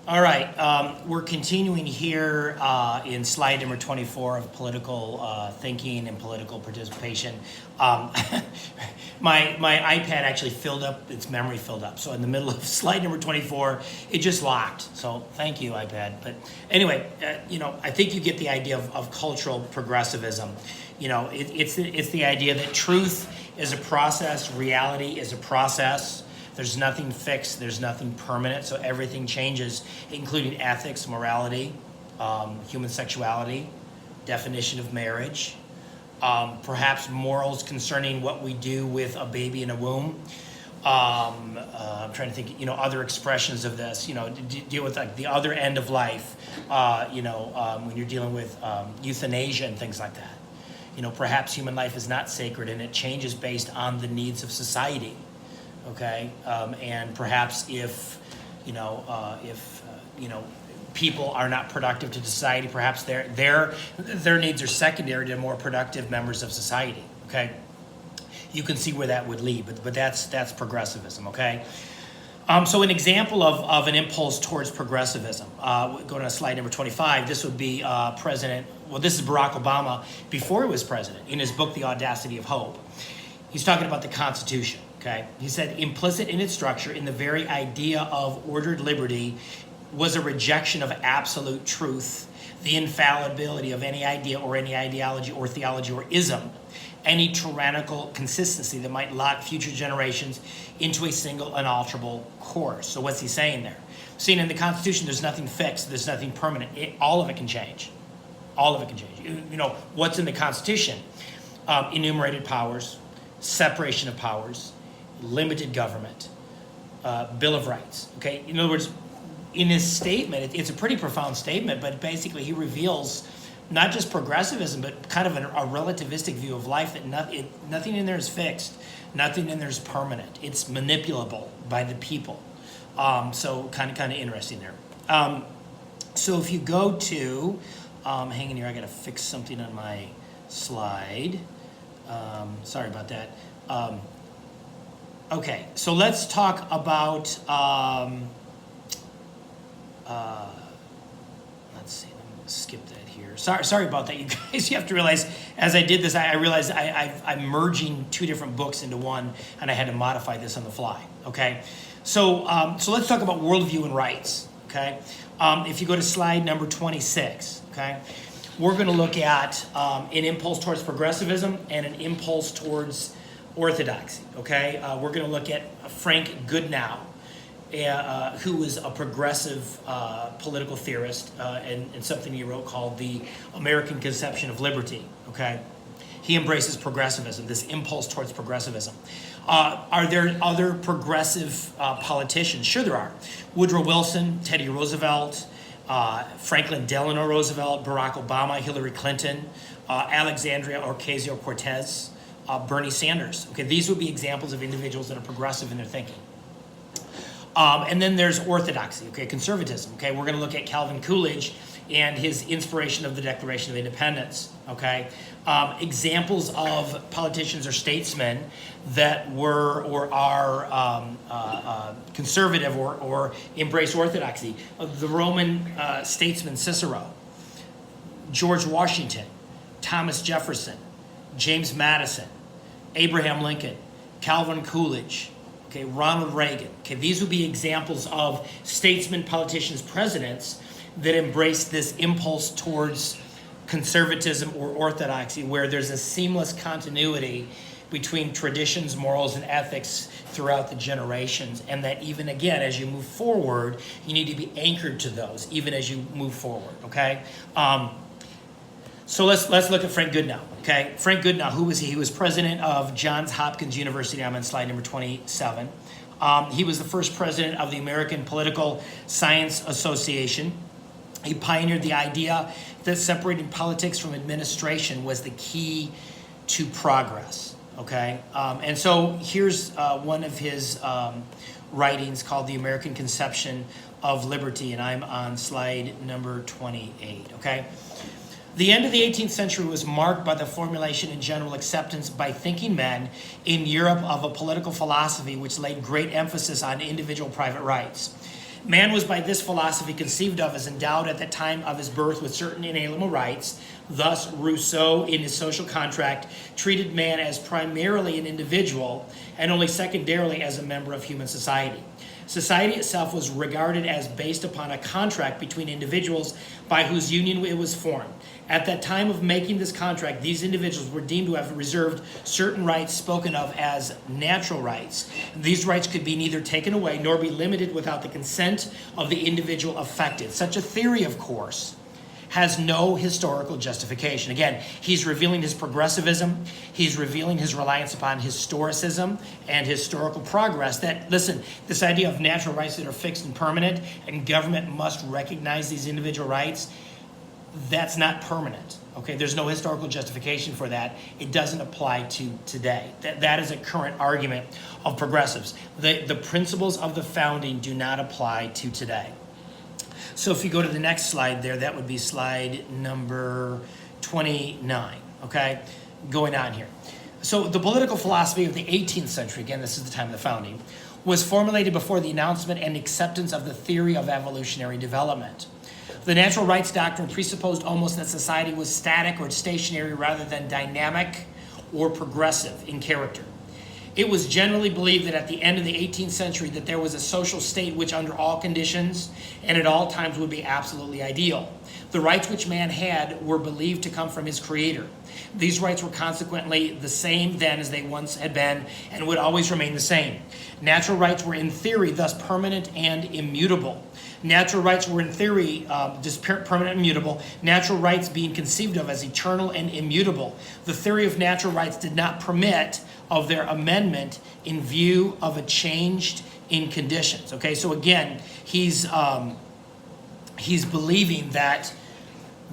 All right, we're continuing here in slide number 24 of political thinking and political participation. My iPad actually filled up, its memory filled up. So in the middle of slide number 24, it just locked. So thank you, iPad. But anyway, I think you get the idea of cultural progressivism. It's the idea that truth is a process, reality is a process. There's nothing fixed, there's nothing permanent, so everything changes, including ethics, morality, human sexuality, definition of marriage, perhaps morals concerning what we do with a baby in a womb. I'm trying to think, other expressions of this, deal with like the other end of life, when you're dealing with euthanasia and things like that. Perhaps human life is not sacred and it changes based on the needs of society. Okay, and perhaps if people are not productive to society, perhaps their needs are secondary to more productive members of society. Okay, you can see where that would lead, but that's progressivism. Okay, so an example of an impulse towards progressivism. Going to slide number 25. This would be President. Well, this is Barack Obama before he was president. In his book, The Audacity of Hope, he's talking about the Constitution. Okay. He said, implicit in its structure, in the very idea of ordered liberty, was a rejection of absolute truth, the infallibility of any idea or any ideology or theology or ism, any tyrannical consistency that might lock future generations into a single unalterable course. So what's he saying there? Seeing in the Constitution, there's nothing fixed, there's nothing permanent. All of it can change. All of it can change. What's in the Constitution? Enumerated powers, separation of powers, limited government, Bill of Rights. Okay, in other words, in his statement, it's a pretty profound statement, but basically he reveals not just progressivism, but kind of a relativistic view of life, that nothing in there is fixed, nothing in there is permanent. It's manipulable by the people. So kind of interesting there. So if you go to, hang in here, I got to fix something on my slide. Sorry about that. Okay, so let's talk about, let's see, I'm going to skip that here. Sorry about that, you guys. You have to realize, as I did this, I realized I'm merging two different books into one, and I had to modify this on the fly, okay? So let's talk about worldview and rights, okay? If you go to slide number 26, okay? We're going to look at an impulse towards progressivism and an impulse towards orthodoxy, okay? We're going to look at Frank Goodnow, who is a progressive political theorist, and something he wrote called The American Conception of Liberty, okay? He embraces progressivism, this impulse towards progressivism. Are there other progressive politicians? Sure there are. Woodrow Wilson, Teddy Roosevelt, Franklin Delano Roosevelt, Barack Obama, Hillary Clinton, Alexandria Ocasio-Cortez, Bernie Sanders. Okay, these would be examples of individuals that are progressive in their thinking. And then there's orthodoxy, okay, conservatism. Okay, we're going to look at Calvin Coolidge and his inspiration of the Declaration of Independence. Okay, examples of politicians or statesmen that were or are conservative or embrace orthodoxy. The Roman statesman Cicero, George Washington, Thomas Jefferson, James Madison, Abraham Lincoln, Calvin Coolidge, okay, Ronald Reagan. Okay, these would be examples of statesmen, politicians, presidents that embrace this impulse towards conservatism or orthodoxy, where there's a seamless continuity between traditions, morals, and ethics throughout the generations, and that even again, as you move forward, you need to be anchored to those, even as you move forward, okay? So let's look at Frank Goodnow, okay? Frank Goodnow, who was he? He was president of Johns Hopkins University. I'm on slide number 27. He was the first president of the American Political Science Association. He pioneered the idea that separating politics from administration was the key to progress, okay? And so here's one of his writings called The American Conception of Liberty, and I'm on slide number 28, okay? The end of the 18th century was marked by the formulation and general acceptance by thinking men in Europe of a political philosophy which laid great emphasis on individual private rights. Man was by this philosophy conceived of as endowed at the time of his birth with certain inalienable rights. Thus, Rousseau, in his social contract, treated man as primarily an individual and only secondarily as a member of human society. Society itself was regarded as based upon a contract between individuals by whose union it was formed. At that time of making this contract, these individuals were deemed to have reserved certain rights spoken of as natural rights. These rights could be neither taken away nor be limited without the consent of the individual affected. Such a theory, of course, has no historical justification. Again, he's revealing his progressivism. He's revealing his reliance upon historicism and historical progress. That, listen, this idea of natural rights that are fixed and permanent and government must recognize these individual rights, that's not permanent. Okay, there's no historical justification for that. It doesn't apply to today. That is a current argument of progressives. The principles of the founding do not apply to today. So if you go to the next slide there, that would be slide number 29, okay? Going on here. So the political philosophy of the 18th century, again, this is the time of the founding, was formulated before the announcement and acceptance of the theory of evolutionary development. The natural rights doctrine presupposed almost that society was static or stationary rather than dynamic or progressive in character. It was generally believed that at the end of the 18th century that there was a social state which under all conditions and at all times would be absolutely ideal. The rights which man had were believed to come from his creator. These rights were consequently the same then as they once had been and would always remain the same. Natural rights were in theory thus permanent and immutable. Natural rights were in theory just permanent and immutable. Natural rights being conceived of as eternal and immutable. The theory of natural rights did not permit of their amendment in view of a change in conditions. Okay, so again, he's believing that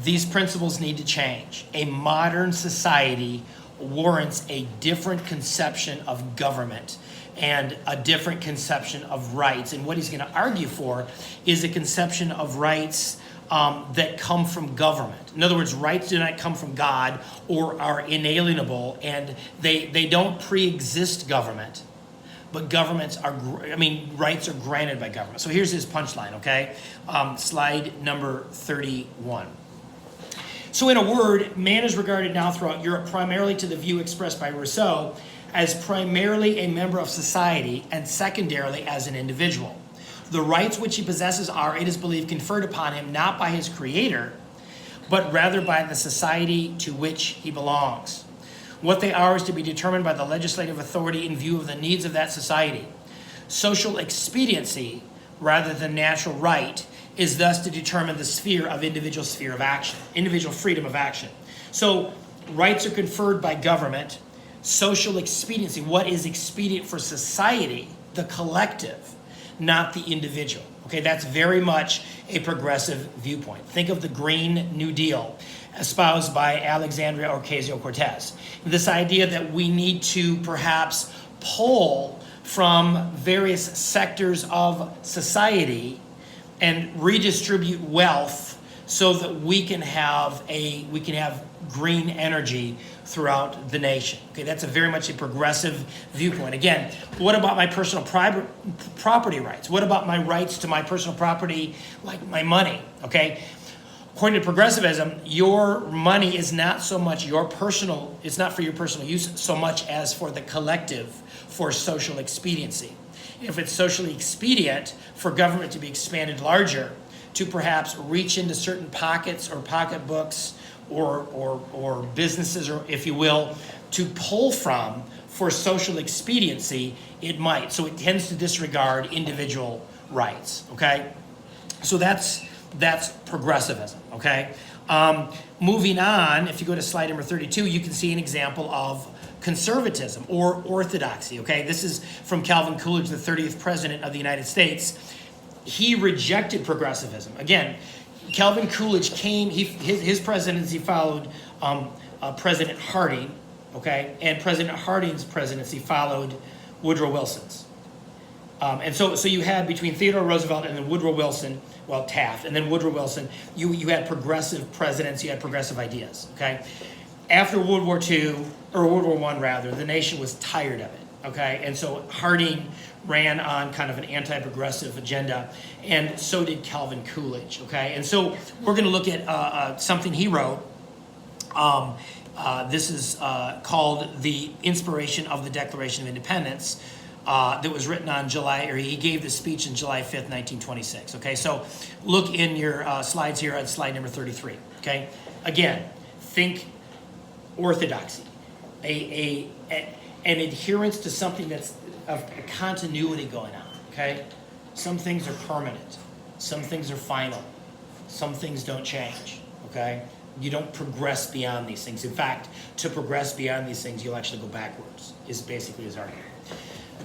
these principles need to change. A modern society warrants a different conception of government and a different conception of rights. And what he's going to argue for is a conception of rights that come from government. In other words, rights do not come from God or are inalienable, and they don't pre-exist government. But rights are granted by government. So here's his punchline, okay? Slide number 31. So in a word, man is regarded now throughout Europe primarily to the view expressed by Rousseau as primarily a member of society and secondarily as an individual. The rights which he possesses are, it is believed, conferred upon him not by his creator, but rather by the society to which he belongs. What they are is to be determined by the legislative authority in view of the needs of that society. Social expediency, rather than natural right, is thus to determine the sphere of individual freedom of action. So rights are conferred by government. Social expediency, what is expedient for society, the collective, not the individual. Okay, that's very much a progressive viewpoint. Think of the Green New Deal espoused by Alexandria Ocasio-Cortez. This idea that we need to perhaps pull from various sectors of society and redistribute wealth so that we can have green energy throughout the nation. Okay, that's a very much a progressive viewpoint. Again, what about my personal property rights? What about my rights to my personal property, like my money? Okay, according to progressivism, your money is not so much it's not for your personal use so much as for the collective, for social expediency. If it's socially expedient for government to be expanded larger, to perhaps reach into certain pockets or pocketbooks or businesses, or if you will, to pull from for social expediency, it might. So it tends to disregard individual rights, okay? So that's progressivism, okay? Moving on, if you go to slide number 32, you can see an example of conservatism or orthodoxy, okay? This is from Calvin Coolidge, the 30th president of the United States. He rejected progressivism. Again, Calvin Coolidge his presidency followed President Harding, okay? And President Harding's presidency followed Woodrow Wilson's. And so you had between Theodore Roosevelt and then Woodrow Wilson, well, Taft, and then Woodrow Wilson, you had progressive presidents, you had progressive ideas, okay? After World War II, or World War I rather, the nation was tired of it. okay? And so Harding ran on kind of an anti-progressive agenda, and so did Calvin Coolidge, okay? And so we're going to look at something he wrote. This is called The Inspiration of the Declaration of Independence, that was written on he gave the speech on July 5th, 1926, okay? So look in your slides here at slide number 33, okay? Again, think orthodoxy, an adherence to something that's of a continuity going on, okay? Some things are permanent. Some things are final. Some things don't change, okay? You don't progress beyond these things. In fact, to progress beyond these things, you'll actually go backwards, is basically his argument.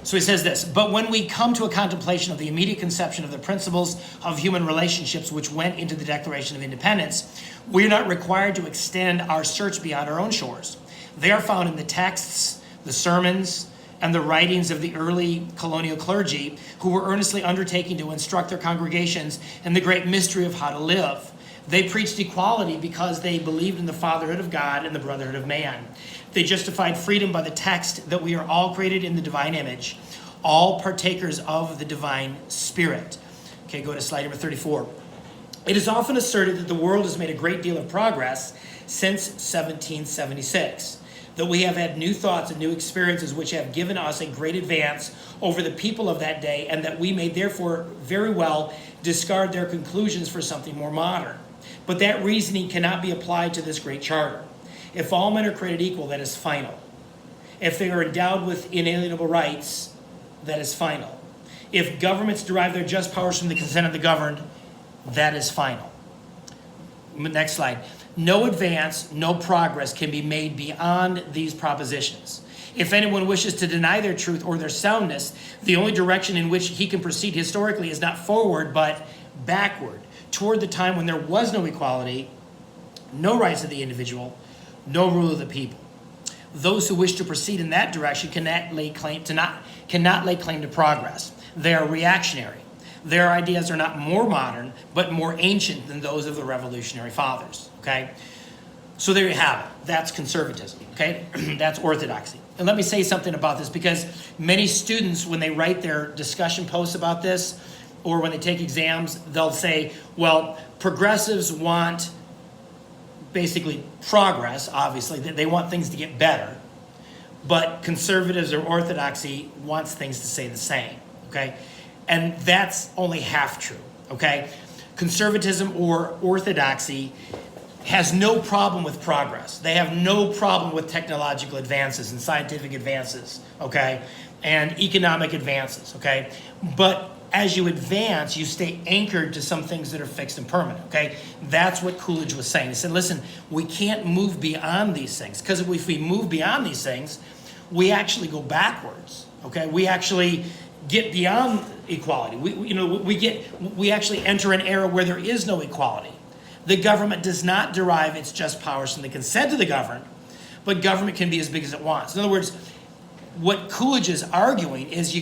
So he says this, but when we come to a contemplation of the immediate conception of the principles of human relationships which went into the Declaration of Independence, we are not required to extend our search beyond our own shores. They are found in the texts, the sermons, and the writings of the early colonial clergy who were earnestly undertaking to instruct their congregations in the great mystery of how to live. They preached equality because they believed in the fatherhood of God and the brotherhood of man. They justified freedom by the text that we are all created in the divine image, all partakers of the divine spirit. Okay, go to slide number 34. It is often asserted that the world has made a great deal of progress since 1776, that we have had new thoughts and new experiences which have given us a great advance over the people of that day, and that we may therefore very well discard their conclusions for something more modern. But that reasoning cannot be applied to this great charter. If all men are created equal, that is final. If they are endowed with inalienable rights, that is final. If governments derive their just powers from the consent of the governed, that is final. Next slide. No advance, no progress can be made beyond these propositions. If anyone wishes to deny their truth or their soundness, the only direction in which he can proceed historically is not forward, but backward, toward the time when there was no equality, no rights of the individual, no rule of the people. Those who wish to proceed in that direction cannot lay claim to progress. They are reactionary. Their ideas are not more modern, but more ancient than those of the revolutionary fathers, okay? So there you have it. That's conservatism, okay? That's orthodoxy. And let me say something about this, because many students, when they write their discussion posts about this, or when they take exams, they'll say, well, progressives want basically progress, obviously. They want things to get better. But conservatives or orthodoxy wants things to stay the same, okay? And that's only half true, okay? Conservatism or orthodoxy has no problem with progress. They have no problem with technological advances and scientific advances, okay? And economic advances, okay? But as you advance, you stay anchored to some things that are fixed and permanent, okay? That's what Coolidge was saying. He said, listen, we can't move beyond these things, because if we move beyond these things, we actually go backwards, okay? We actually get beyond equality. We actually enter an era where there is no equality. The government does not derive its just powers from the consent of the governed, but government can be as big as it wants. In other words, what Coolidge is arguing is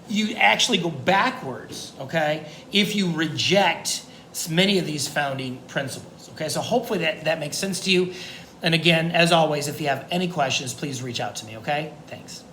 you actually go backwards, okay, if you reject many of these founding principles, okay? So hopefully that makes sense to you. And again, as always, if you have any questions, please reach out to me, okay? Thanks.